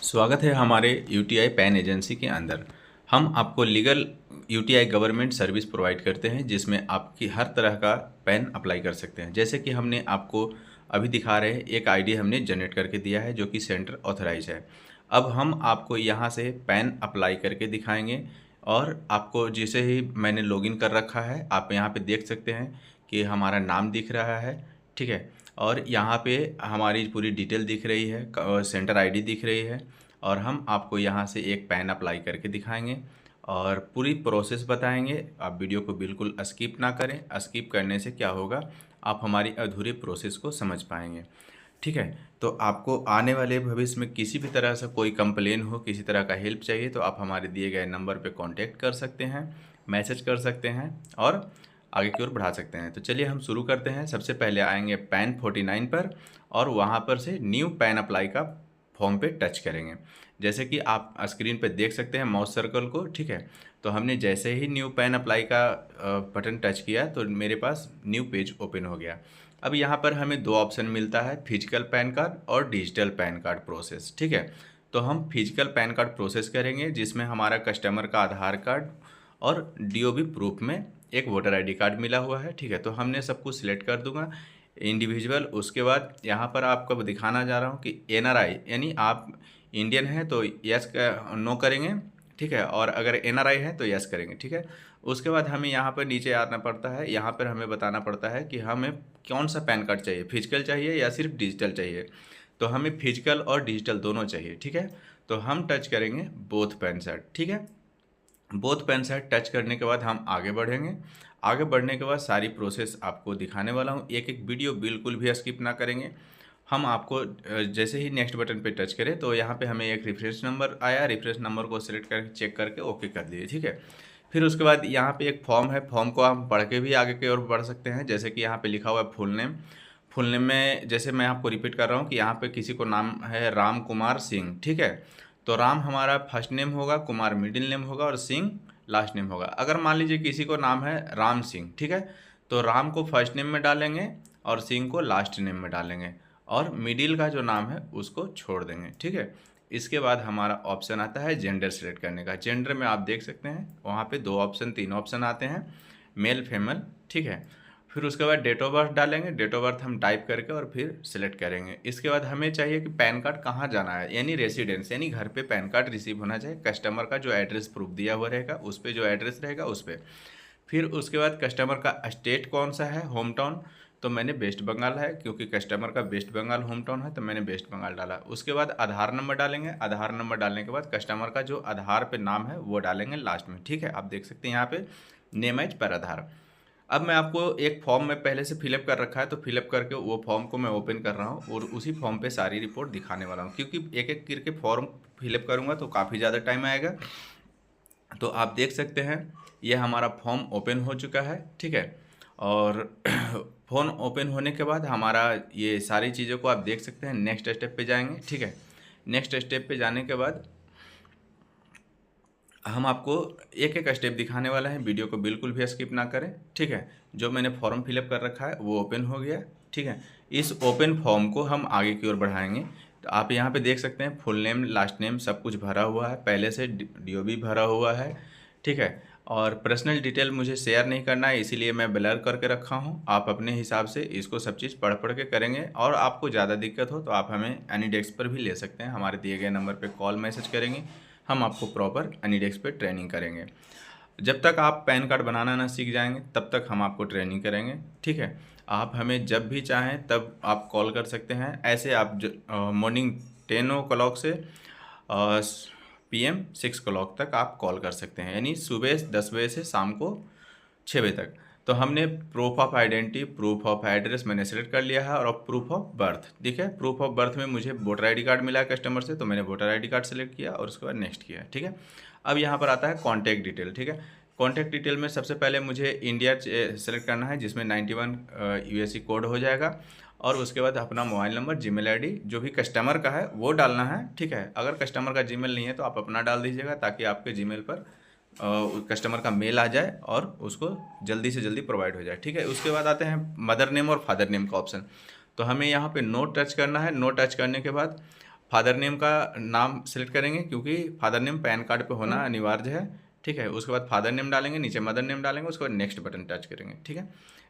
स्वागत है हमारे यूटीआई पैन एजेंसी के अंदर। हम आपको legal UTI government service provide करते हैं जिसमें आपकी हर तरह का पैन अप्लाई कर सकते हैं। जैसे कि हमने आपको अभी दिखा रहे हैं, एक आईडी हमने जनरेट करके दिया है जो कि सेंटर ऑथराइज है। अब हम आपको यहाँ से पैन अप्लाई करके दिखाएंगे और आपको जैसे ही मैंने लॉगिन कर रखा है, आप यहाँ पे देख सकते हैं कि हमारा नाम दिख रहा है, ठीक है। और यहाँ पे हमारी पूरी डिटेल दिख रही है, सेंटर आईडी दिख रही है और हम आपको यहाँ से एक पैन अप्लाई करके दिखाएंगे और पूरी प्रोसेस बताएंगे। आप वीडियो को बिल्कुल स्किप ना करें, स्किप करने से क्या होगा, आप हमारी अधूरी प्रोसेस को समझ पाएंगे, ठीक है। तो आपको आने वाले भविष्य में किसी भी तरह से कोई कंप्लेन हो, किसी तरह का हेल्प चाहिए तो आप हमारे दिए गए नंबर पे कांटेक्ट कर सकते हैं, मैसेज कर सकते हैं और आगे की ओर बढ़ा सकते हैं। तो चलिए हम शुरू करते हैं। सबसे पहले आएंगे पैन 49 पर और वहाँ पर से न्यू पैन अप्लाई का फॉर्म पे टच करेंगे। जैसे कि आप स्क्रीन पे देख सकते हैं माउस सर्कल को, ठीक है। तो हमने जैसे ही न्यू पैन अप्लाई का बटन टच किया तो मेरे पास न्यू पेज ओपन हो गया। अब यहाँ पर हमें दो ऑप्शन मिलता है, फिजिकल पैन कार्ड और डिजिटल पैन कार्ड प्रोसेस, ठीक है। तो हम फिजिकल पैन कार्ड प्रोसेस करेंगे जिसमें हमारा कस्टमर का आधार कार्ड और डीओबी प्रूफ में एक वोटर आईडी कार्ड मिला हुआ है, ठीक है। तो हमने सब कुछ सिलेक्ट कर दूंगा इंडिविजुअल। उसके बाद यहाँ पर आपको दिखाना जा रहा हूँ कि एनआरआई यानी आप इंडियन हैं तो यस का नो करेंगे, ठीक है। और अगर एनआरआई है तो यस करेंगे, ठीक है। उसके बाद हमें यहाँ पर नीचे आना पड़ता है, यहाँ पर हमें बताना पड़ता है कि हमें कौन सा पैन कार्ड चाहिए, फिजिकल चाहिए या सिर्फ डिजिटल चाहिए। तो हमें फिजिकल और डिजिटल दोनों चाहिए, ठीक है। तो हम टच करेंगे बोथ पैन सेट, ठीक है। बोथ पेन सेट टच करने के बाद हम आगे बढ़ेंगे। आगे बढ़ने के बाद सारी प्रोसेस आपको दिखाने वाला हूँ, एक एक वीडियो बिल्कुल भी स्किप ना करेंगे। हम आपको जैसे ही नेक्स्ट बटन पे टच करें तो यहाँ पे हमें एक रेफरेंस नंबर आया, रेफरेंस नंबर को सिलेक्ट करके चेक करके ओके कर दिए, ठीक है। फिर उसके बाद यहाँ पे एक फॉर्म है, फॉर्म को हम पढ़ के भी आगे की ओर बढ़ सकते हैं। जैसे कि यहाँ पे लिखा हुआ है फुल नेम। फुल नेम में जैसे मैं आपको रिपीट कर रहा हूँ कि यहाँ पे किसी को नाम है राम कुमार सिंह, ठीक है। तो राम हमारा फर्स्ट नेम होगा, कुमार मिडिल नेम होगा और सिंह लास्ट नेम होगा। अगर मान लीजिए किसी को नाम है राम सिंह, ठीक है, तो राम को फर्स्ट नेम में डालेंगे और सिंह को लास्ट नेम में डालेंगे और मिडिल का जो नाम है उसको छोड़ देंगे, ठीक है। इसके बाद हमारा ऑप्शन आता है जेंडर सेलेक्ट करने का। जेंडर में आप देख सकते हैं वहाँ पे दो ऑप्शन, तीन ऑप्शन आते हैं, मेल फीमेल, ठीक है। फिर उसके बाद डेट ऑफ बर्थ डालेंगे, डेट ऑफ बर्थ हम टाइप करके और फिर सिलेक्ट करेंगे। इसके बाद हमें चाहिए कि पैन कार्ड कहाँ जाना है, यानी रेसिडेंस, यानी घर पे पैन कार्ड रिसीव होना चाहिए। कस्टमर का जो एड्रेस प्रूफ दिया हुआ रहेगा उस पर जो एड्रेस रहेगा उस पर। फिर उसके बाद कस्टमर का स्टेट कौन सा है, होम टाउन, तो मैंने वेस्ट बंगाल है क्योंकि कस्टमर का वेस्ट बंगाल होम टाउन है तो मैंने वेस्ट बंगाल डाला। उसके बाद आधार नंबर डालेंगे। आधार नंबर डालने के बाद कस्टमर का जो आधार पे नाम है वो डालेंगे लास्ट में, ठीक है। आप देख सकते हैं यहाँ पे नेम एज पर आधार। अब मैं आपको एक फॉर्म में पहले से फिलअप कर रखा है तो फिलअप करके वो फॉर्म को मैं ओपन कर रहा हूँ और उसी फॉर्म पे सारी रिपोर्ट दिखाने वाला हूँ, क्योंकि एक एक करके फॉर्म फिलअप करूँगा तो काफ़ी ज़्यादा टाइम आएगा। तो आप देख सकते हैं ये हमारा फॉर्म ओपन हो चुका है, ठीक है। और फॉर्म ओपन होने के बाद हमारा ये सारी चीज़ों को आप देख सकते हैं। नेक्स्ट स्टेप पे जाएंगे, ठीक है। नेक्स्ट स्टेप पे जाने के बाद हम आपको एक एक स्टेप दिखाने वाला है, वीडियो को बिल्कुल भी स्किप ना करें, ठीक है। जो मैंने फॉर्म फिलअप कर रखा है वो ओपन हो गया, ठीक है। इस ओपन फॉर्म को हम आगे की ओर बढ़ाएंगे। तो आप यहाँ पे देख सकते हैं फुल नेम लास्ट नेम सब कुछ भरा हुआ है, पहले से डीओबी भरा हुआ है, ठीक है। और पर्सनल डिटेल मुझे शेयर नहीं करना है इसीलिए मैं ब्लर करके रखा हूँ। आप अपने हिसाब से इसको सब चीज़ पढ़ पढ़ के करेंगे और आपको ज़्यादा दिक्कत हो तो आप हमें एनी डेस्क पर भी ले सकते हैं, हमारे दिए गए नंबर पर कॉल मैसेज करेंगे, हम आपको प्रॉपर एनीडेक्स पे ट्रेनिंग करेंगे। जब तक आप पैन कार्ड बनाना ना सीख जाएंगे तब तक हम आपको ट्रेनिंग करेंगे, ठीक है। आप हमें जब भी चाहें तब आप कॉल कर सकते हैं। ऐसे आप मॉर्निंग 10 o'clock से PM 6 o'clock तक आप कॉल कर सकते हैं, यानी सुबह 10 बजे से शाम को 6 बजे तक। तो हमने proof of identity, proof of address मैंने सेलेक्ट कर लिया है और अब प्रूफ ऑफ बर्थ, ठीक है। प्रूफ ऑफ बर्थ में मुझे वोटर आईडी कार्ड मिला है कस्टमर से तो मैंने वोटर आईडी कार्ड सेलेक्ट किया और उसके बाद नेक्स्ट किया, ठीक है। अब यहाँ पर आता है कॉन्टैक्ट डिटेल, ठीक है। कॉन्टैक्ट डिटेल में सबसे पहले मुझे इंडिया सेलेक्ट करना है जिसमें 91 USC कोड हो जाएगा और उसके बाद अपना मोबाइल नंबर, जीमेल आईडी जो भी कस्टमर का है वो डालना है, ठीक है। अगर कस्टमर का जीमेल नहीं है तो आप अपना डाल दीजिएगा ताकि आपके जीमेल पर कस्टमर का मेल आ जाए और उसको जल्दी से जल्दी प्रोवाइड हो जाए, ठीक है। उसके बाद आते हैं मदर नेम और फादर नेम का ऑप्शन। तो हमें यहाँ पे नो टच करना है। नो टच करने के बाद फादर नेम का नाम सेलेक्ट करेंगे क्योंकि फादर नेम पैन कार्ड पे होना अनिवार्य है, ठीक है। उसके बाद फादर नेम डालेंगे, नीचे मदर नेम डालेंगे, उसके बाद नेक्स्ट बटन टच करेंगे, ठीक है।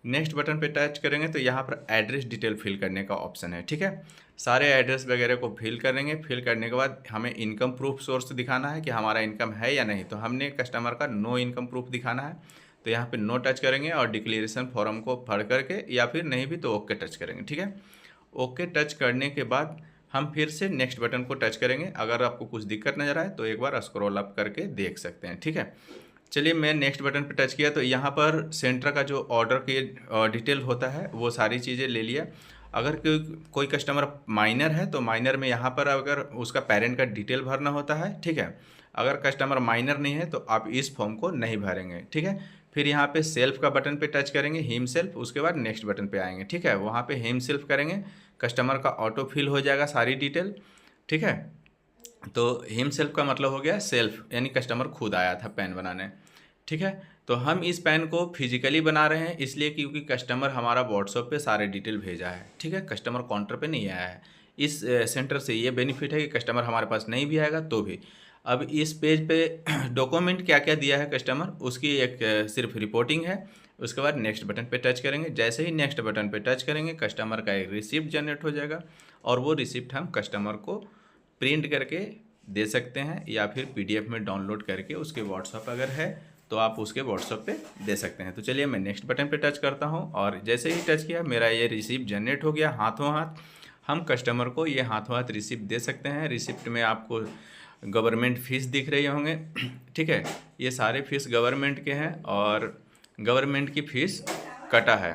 नेक्स्ट बटन पे टच करेंगे तो यहाँ पर एड्रेस डिटेल फिल करने का ऑप्शन है, ठीक है। सारे एड्रेस वगैरह को फिल करेंगे। फिल करने के बाद हमें इनकम प्रूफ सोर्स दिखाना है कि हमारा इनकम है या नहीं। तो हमने कस्टमर का नो इनकम प्रूफ दिखाना है, तो यहाँ पे नो टच करेंगे और डिक्लेरेशन फॉर्म को भर करके, या फिर नहीं भी तो ओके टच करेंगे, ठीक है। ओके टच करने के बाद हम फिर से नेक्स्ट बटन को टच करेंगे। अगर आपको कुछ दिक्कत नज़र आए तो एक बार स्क्रॉल अप करके देख सकते हैं, ठीक है। चलिए, मैं नेक्स्ट बटन पर टच किया तो यहाँ पर सेंटर का जो ऑर्डर के डिटेल होता है वो सारी चीज़ें ले लिया। अगर कोई कस्टमर माइनर है तो माइनर में यहाँ पर अगर उसका पेरेंट का डिटेल भरना होता है, ठीक है। अगर कस्टमर माइनर नहीं है तो आप इस फॉर्म को नहीं भरेंगे, ठीक है। फिर यहाँ पे सेल्फ का बटन पे टच करेंगे, हिम सेल्फ, उसके बाद नेक्स्ट बटन पे आएंगे, ठीक है। वहाँ पे हिम सेल्फ करेंगे, कस्टमर का ऑटो फिल हो जाएगा सारी डिटेल, ठीक है। तो हिम सेल्फ का मतलब हो गया सेल्फ, यानी कस्टमर खुद आया था पैन बनाने, ठीक है। तो हम इस पैन को फिजिकली बना रहे हैं इसलिए क्योंकि कस्टमर हमारा व्हाट्सएप पे सारे डिटेल भेजा है, ठीक है। कस्टमर काउंटर पे नहीं आया है। इस सेंटर से ये बेनिफिट है कि कस्टमर हमारे पास नहीं भी आएगा तो भी। अब इस पेज पे डॉक्यूमेंट क्या क्या दिया है कस्टमर, उसकी एक सिर्फ रिपोर्टिंग है। उसके बाद नेक्स्ट बटन पे टच करेंगे। जैसे ही नेक्स्ट बटन पे टच करेंगे कस्टमर का एक रिसिप्ट जनरेट हो जाएगा और वो रिसिप्ट हम कस्टमर को प्रिंट करके दे सकते हैं या फिर PDF में डाउनलोड करके उसके व्हाट्सअप अगर है तो आप उसके व्हाट्सअप पे दे सकते हैं। तो चलिए, मैं नेक्स्ट बटन पे टच करता हूँ और जैसे ही टच किया मेरा ये रिसिप्ट जनरेट हो गया हाथों हाथ। हम कस्टमर को ये हाथों हाथ रिसिप्ट दे सकते हैं। रिसिप्ट में आपको गवर्नमेंट फ़ीस दिख रही होंगे, ठीक है। ये सारे फीस गवर्नमेंट के हैं और गवर्नमेंट की फ़ीस कटा है,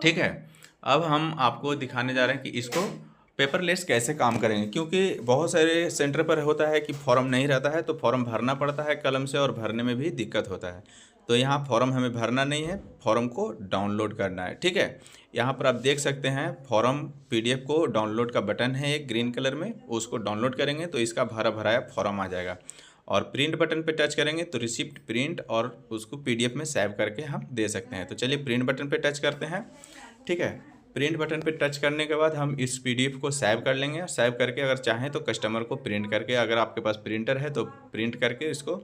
ठीक है। अब हम आपको दिखाने जा रहे हैं कि इसको पेपरलेस कैसे काम करेंगे, क्योंकि बहुत सारे सेंटर पर होता है कि फॉर्म नहीं रहता है तो फॉर्म भरना पड़ता है कलम से और भरने में भी दिक्कत होता है। तो यहाँ फॉर्म हमें भरना नहीं है, फॉर्म को डाउनलोड करना है, ठीक है। यहाँ पर आप देख सकते हैं फॉर्म PDF को डाउनलोड का बटन है एक ग्रीन कलर में, उसको डाउनलोड करेंगे तो इसका भरा भराया फॉर्म आ जाएगा। और प्रिंट बटन पे टच करेंगे तो रिसिप्ट प्रिंट और उसको PDF में सेव करके हम दे सकते हैं। तो चलिए प्रिंट बटन पे टच करते हैं, ठीक है। प्रिंट बटन पे टच करने के बाद हम इस PDF को सेव कर लेंगे और सेव करके अगर चाहें तो कस्टमर को प्रिंट करके, अगर आपके पास प्रिंटर है तो प्रिंट करके इसको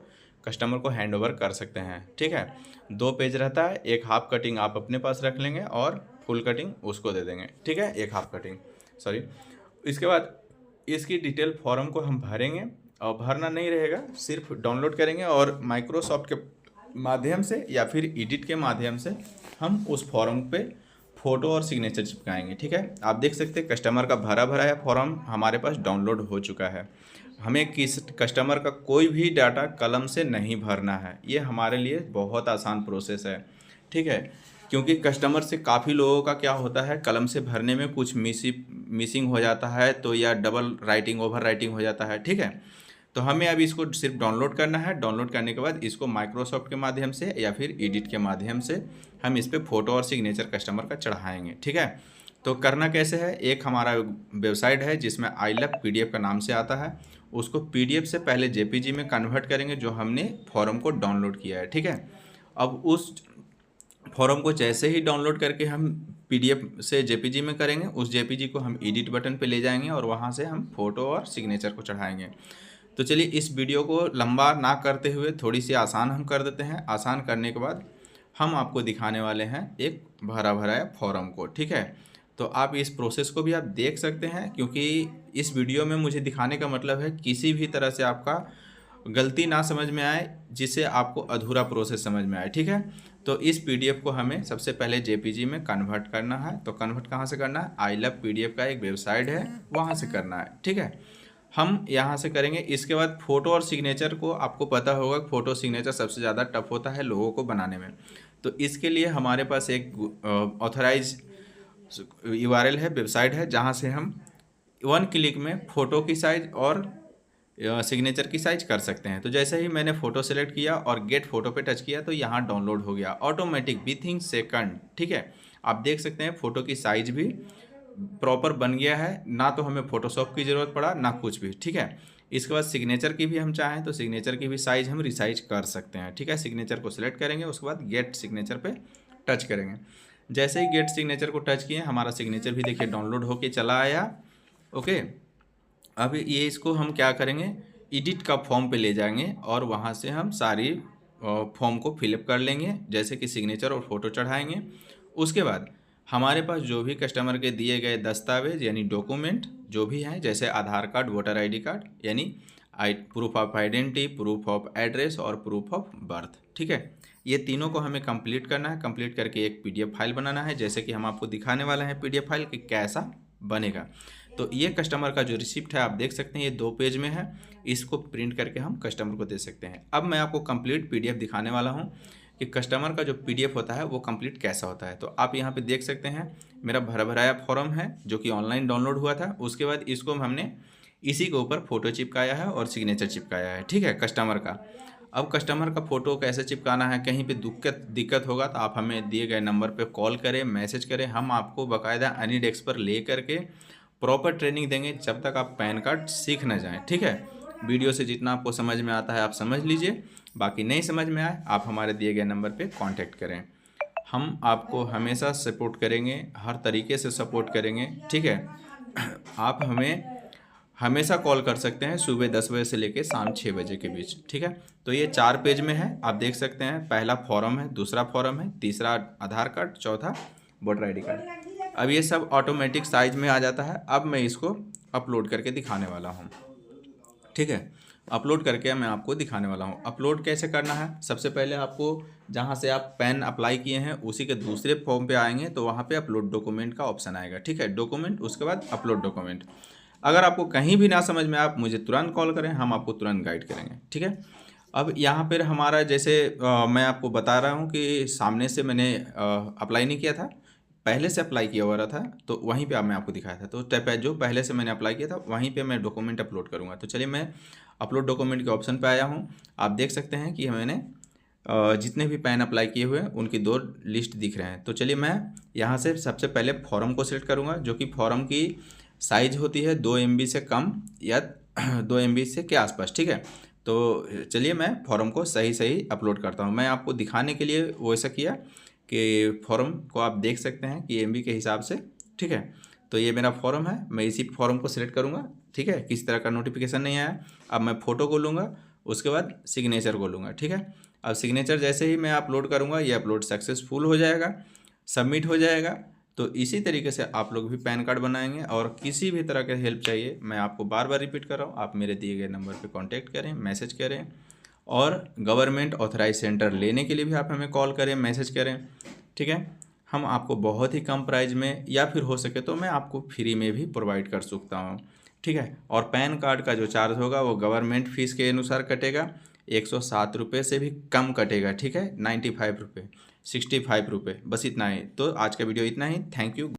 कस्टमर को हैंड ओवर कर सकते हैं, ठीक है। 2 पेज रहता है, एक हाफ कटिंग आप अपने पास रख लेंगे और फुल कटिंग उसको दे देंगे, ठीक है। एक हाफ कटिंग, सॉरी। इसके बाद इसकी डिटेल फॉर्म को हम भरेंगे और भरना नहीं रहेगा, सिर्फ डाउनलोड करेंगे और माइक्रोसॉफ्ट के माध्यम से या फिर एडिट के माध्यम से हम उस फॉर्म पे फ़ोटो और सिग्नेचर चिपकाएंगे, ठीक है। आप देख सकते हैं कस्टमर का भरा भराया फॉर्म हमारे पास डाउनलोड हो चुका है। हमें किस कस्टमर का कोई भी डाटा कलम से नहीं भरना है, ये हमारे लिए बहुत आसान प्रोसेस है, ठीक है। क्योंकि कस्टमर से काफ़ी लोगों का क्या होता है, कलम से भरने में कुछ मिसिंग हो जाता है तो या डबल राइटिंग ओवर राइटिंग हो जाता है, ठीक है। तो हमें अब इसको सिर्फ डाउनलोड करना है। डाउनलोड करने के बाद इसको माइक्रोसॉफ्ट के माध्यम से या फिर एडिट के माध्यम से हम इस पर फ़ोटो और सिग्नेचर कस्टमर का चढ़ाएंगे, ठीक है। तो करना कैसे है, एक हमारा वेबसाइट है जिसमें आई लव PDF का नाम से आता है, उसको PDF से पहले JPG में कन्वर्ट करेंगे जो हमने फॉर्म को डाउनलोड किया है, ठीक है। अब उस फॉर्म को जैसे ही डाउनलोड करके हम PDF से JPG में करेंगे, उस JPG को हम एडिट बटन पे ले जाएंगे और वहाँ से हम फ़ोटो और सिग्नेचर को चढ़ाएंगे। तो चलिए इस वीडियो को लंबा ना करते हुए थोड़ी सी आसान हम कर देते हैं। आसान करने के बाद हम आपको दिखाने वाले हैं एक भरा भराया फॉर्म को, ठीक है। तो आप इस प्रोसेस को भी आप देख सकते हैं, क्योंकि इस वीडियो में मुझे दिखाने का मतलब है किसी भी तरह से आपका गलती ना समझ में आए, जिससे आपको अधूरा प्रोसेस समझ में आए, ठीक है। तो इस PDF को हमें सबसे पहले JPG में कन्वर्ट करना है। तो कन्वर्ट कहाँ से करना है, आई लव PDF का एक वेबसाइट है वहाँ से करना है, ठीक है। हम यहाँ से करेंगे। इसके बाद फ़ोटो और सिग्नेचर को आपको पता होगा, फ़ोटो सिग्नेचर सबसे ज़्यादा टफ होता है लोगों को बनाने में। तो इसके लिए हमारे पास एक ऑथराइज URL है, वेबसाइट है, जहाँ से हम 1 क्लिक में फ़ोटो की साइज़ और सिग्नेचर की साइज़ कर सकते हैं। तो जैसे ही मैंने फ़ोटो सेलेक्ट किया और गेट फ़ोटो पे टच किया तो यहाँ डाउनलोड हो गया ऑटोमेटिक विथिन सेकंड, ठीक है। आप देख सकते हैं फ़ोटो की साइज़ भी प्रॉपर बन गया है, ना तो हमें फ़ोटोशॉप की ज़रूरत पड़ा ना कुछ भी, ठीक है। इसके बाद सिग्नेचर की भी हम चाहें तो सिग्नेचर की भी साइज़ हम रिसाइज कर सकते हैं, ठीक है। सिग्नेचर को सिलेक्ट करेंगे, उसके बाद गेट सिग्नेचर पे टच करेंगे। जैसे ही गेट सिग्नेचर को टच किए हमारा सिग्नेचर भी देखिए डाउनलोड होके चला आया, ओके। अब ये इसको हम क्या करेंगे, एडिट का फॉर्म पे ले जाएंगे और वहाँ से हम सारी फॉर्म को फिलअप कर लेंगे, जैसे कि सिग्नेचर और फोटो चढ़ाएंगे। उसके बाद हमारे पास जो भी कस्टमर के दिए गए दस्तावेज यानी डॉक्यूमेंट जो भी हैं, जैसे आधार कार्ड, वोटर आईडी कार्ड यानी proof of identity, proof of address और प्रूफ ऑफ बर्थ, ठीक है, ये तीनों को हमें कंप्लीट करना है। कंप्लीट करके एक पीडीएफ फाइल बनाना है, जैसे कि हम आपको दिखाने वाले हैं पीडीएफ फाइल कि कैसा बनेगा। तो ये कस्टमर का जो रिसिप्ट है आप देख सकते हैं, ये 2 पेज में है, इसको प्रिंट करके हम कस्टमर को दे सकते हैं। अब मैं आपको कंप्लीट पीडीएफ दिखाने वाला हूँ कि कस्टमर का जो पीडीएफ होता है वो कंप्लीट कैसा होता है। तो आप यहाँ पे देख सकते हैं मेरा भराया फॉर्म है जो कि ऑनलाइन डाउनलोड हुआ था। उसके बाद इसको हमने इसी के ऊपर फ़ोटो चिपकाया है और सिग्नेचर चिपकाया है, ठीक है, कस्टमर का। अब कस्टमर का फ़ोटो कैसे चिपकाना है, कहीं पे दिक्कत होगा तो आप हमें दिए गए नंबर पे कॉल करें, मैसेज करें, हम आपको बाकायदा एनीडेस्क पर ले करके प्रॉपर ट्रेनिंग देंगे जब तक आप पैन कार्ड सीख न जाएं, ठीक है। वीडियो से जितना आपको समझ में आता है आप समझ लीजिए, बाकी नहीं समझ में आए आप हमारे दिए गए नंबर पे कांटेक्ट करें। हम आपको हमेशा सपोर्ट करेंगे, हर तरीके से सपोर्ट करेंगे, ठीक है। आप हमें हमेशा कॉल कर सकते हैं सुबह 10 बजे से लेकर शाम 6 बजे के बीच, ठीक है। तो ये 4 पेज में है, आप देख सकते हैं। पहला फॉर्म है, दूसरा फॉर्म है, तीसरा आधार कार्ड, चौथा वोटर आईडी कार्ड। अब ये सब ऑटोमेटिक साइज में आ जाता है। अब मैं इसको अपलोड करके दिखाने वाला हूँ, ठीक है। अपलोड करके मैं आपको दिखाने वाला हूँ। अपलोड कैसे करना है, सबसे पहले आपको जहाँ से आप पैन अप्लाई किए हैं उसी के दूसरे फॉर्म पे आएंगे तो वहाँ पे अपलोड डॉक्यूमेंट का ऑप्शन आएगा, ठीक है, डॉक्यूमेंट, उसके बाद अपलोड डॉक्यूमेंट। अगर आपको कहीं भी ना समझ में आप मुझे तुरंत कॉल करें, हम आपको तुरंत गाइड करेंगे, ठीक है। अब यहाँ पर हमारा जैसे मैं आपको बता रहा हूँ कि सामने से मैंने अप्लाई नहीं किया था, पहले से अप्लाई किया हुआ था, तो वहीं पे मैं आपको दिखाया था। तो स्टेप है जो पहले से मैंने अप्लाई किया था वहीं पे मैं डॉक्यूमेंट अपलोड करूँगा। तो चलिए मैं अपलोड डॉक्यूमेंट के ऑप्शन पे आया हूँ। आप देख सकते हैं कि मैंने जितने भी पैन अप्लाई किए हुए हैं उनकी 2 लिस्ट दिख रहे हैं। तो चलिए मैं यहाँ से सबसे पहले फॉर्म को सिलेक्ट करूँगा, जो कि फॉर्म की साइज़ होती है 2 MB से कम या 2 MB से के आसपास, ठीक है। तो चलिए मैं फॉर्म को सही अपलोड करता हूँ। मैं आपको दिखाने के लिए वो ऐसा किया कि फॉर्म को आप देख सकते हैं कि MB के हिसाब से, ठीक है। तो ये मेरा फॉर्म है, मैं इसी फॉर्म को सिलेक्ट करूँगा, ठीक है, किसी तरह का नोटिफिकेशन नहीं आया। अब मैं फ़ोटो को लूँगा, उसके बाद सिग्नेचर को लूँगा, ठीक है। अब सिग्नेचर जैसे ही मैं अपलोड करूँगा ये अपलोड सक्सेसफुल हो जाएगा, सबमिट हो जाएगा। तो इसी तरीके से आप लोग भी पैन कार्ड बनाएंगे। और किसी भी तरह का हेल्प चाहिए, मैं आपको बार बार रिपीट कर रहा हूँ, आप मेरे दिए गए नंबर पर कॉन्टैक्ट करें, मैसेज करें। और गवर्नमेंट ऑथराइज सेंटर लेने के लिए भी आप हमें कॉल करें, मैसेज करें, ठीक है। हम आपको बहुत ही कम प्राइस में या फिर हो सके तो मैं आपको फ्री में भी प्रोवाइड कर सकता हूँ, ठीक है। और पैन कार्ड का जो चार्ज होगा वो गवर्नमेंट फीस के अनुसार कटेगा, 107 रुपये से भी कम कटेगा, ठीक है, 95 रुपये, 65 रुपये, बस इतना ही। तो आज का वीडियो इतना ही, थैंक यू।